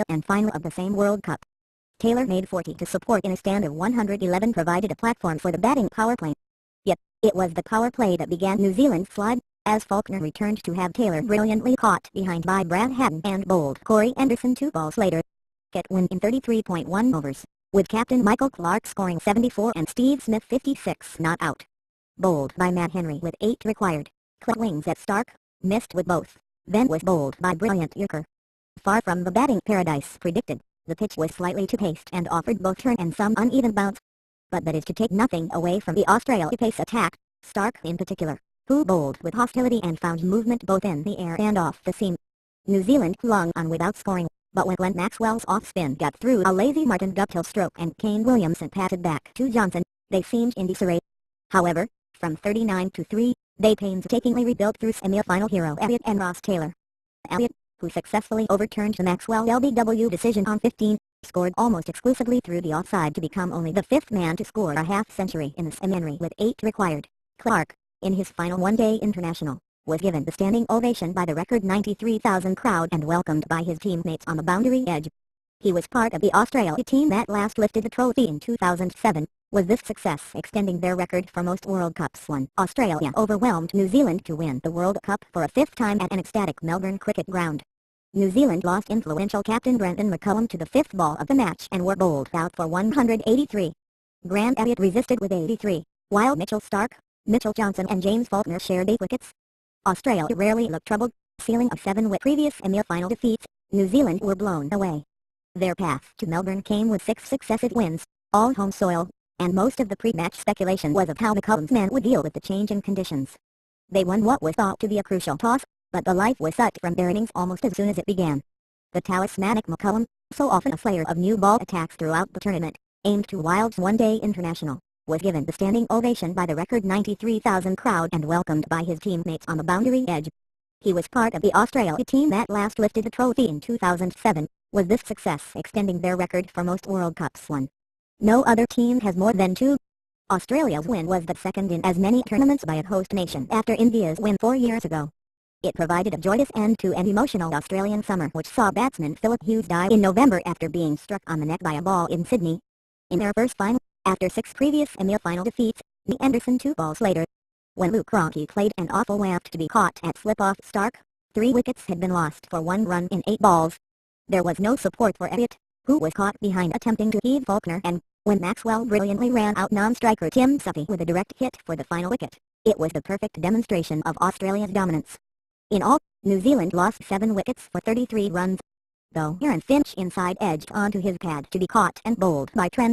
and final of the same World Cup. Taylor made 40 to support in a stand of 111 provided a platform for the batting power play. Yet, it was the power play that began New Zealand's slide, as Faulkner returned to have Taylor brilliantly caught behind by Brad Haddin and bowled Corey Anderson 2 balls later. It won in 33.1 overs, with captain Michael Clarke scoring 74 and Steve Smith 56 not out. Bowled by Matt Henry with 8 required. Clipped wings at Stark, missed with both, then was bowled by brilliant Yorker. Far from the batting paradise predicted, the pitch was slightly too paced and offered both turn and some uneven bounce. But that is to take nothing away from the Australia pace attack, Stark in particular, who bowled with hostility and found movement both in the air and off the seam. New Zealand clung on without scoring, but when Glenn Maxwell's off-spin got through a lazy Martin Guptill stroke and Kane Williamson patted back to Johnson, they seemed in disarray. However, from 39-3, they painstakingly rebuilt through semi-final hero Elliott and Ross Taylor. Elliott, who successfully overturned the Maxwell LBW decision on 15, scored almost exclusively through the offside to become only the 5th man to score a half-century in the semi with 8 required. Clarke, in his final one-day international, was given the standing ovation by the record 93,000 crowd and welcomed by his teammates on the boundary edge. He was part of the Australia team that last lifted the trophy in 2007, with this success extending their record for most World Cups won. Australia overwhelmed New Zealand to win the World Cup for a 5th time at an ecstatic Melbourne cricket ground. New Zealand lost influential captain Brendan McCullum to the 5th ball of the match and were bowled out for 183. Grant Elliott resisted with 83, while Mitchell Starc, Mitchell Johnson and James Faulkner shared 8 wickets. Australia rarely looked troubled, sealing a 7 with previous semi-final defeats. New Zealand were blown away. Their path to Melbourne came with 6 successive wins, all home soil, and most of the pre-match speculation was of how McCullum's men would deal with the change in conditions. They won what was thought to be a crucial toss, but the life was sucked from their innings almost as soon as it began. The talismanic McCullum, so often a slayer of new ball attacks throughout the tournament, aimed to Wild's one-day international, was given the standing ovation by the record 93,000 crowd and welcomed by his teammates on the boundary edge. He was part of the Australia team that last lifted the trophy in 2007, with this success extending their record for most World Cups won. No other team has more than 2. Australia's win was the second in as many tournaments by a host nation after India's win 4 years ago. It provided a joyous end to an emotional Australian summer which saw batsman Philip Hughes die in November after being struck on the neck by a ball in Sydney. In their first final, after 6 previous semi-final defeats, the Anderson 2 balls later. When Luke Ronchi played an awful waft to be caught at slip-off Stark, 3 wickets had been lost for 1 run in 8 balls. There was no support for Elliott, who was caught behind attempting to heave Faulkner, and, when Maxwell brilliantly ran out non-striker Tim Southee with a direct hit for the final wicket, it was the perfect demonstration of Australia's dominance. In all, New Zealand lost 7 wickets for 33 runs. Though Aaron Finch inside edged onto his pad to be caught and bowled by Trent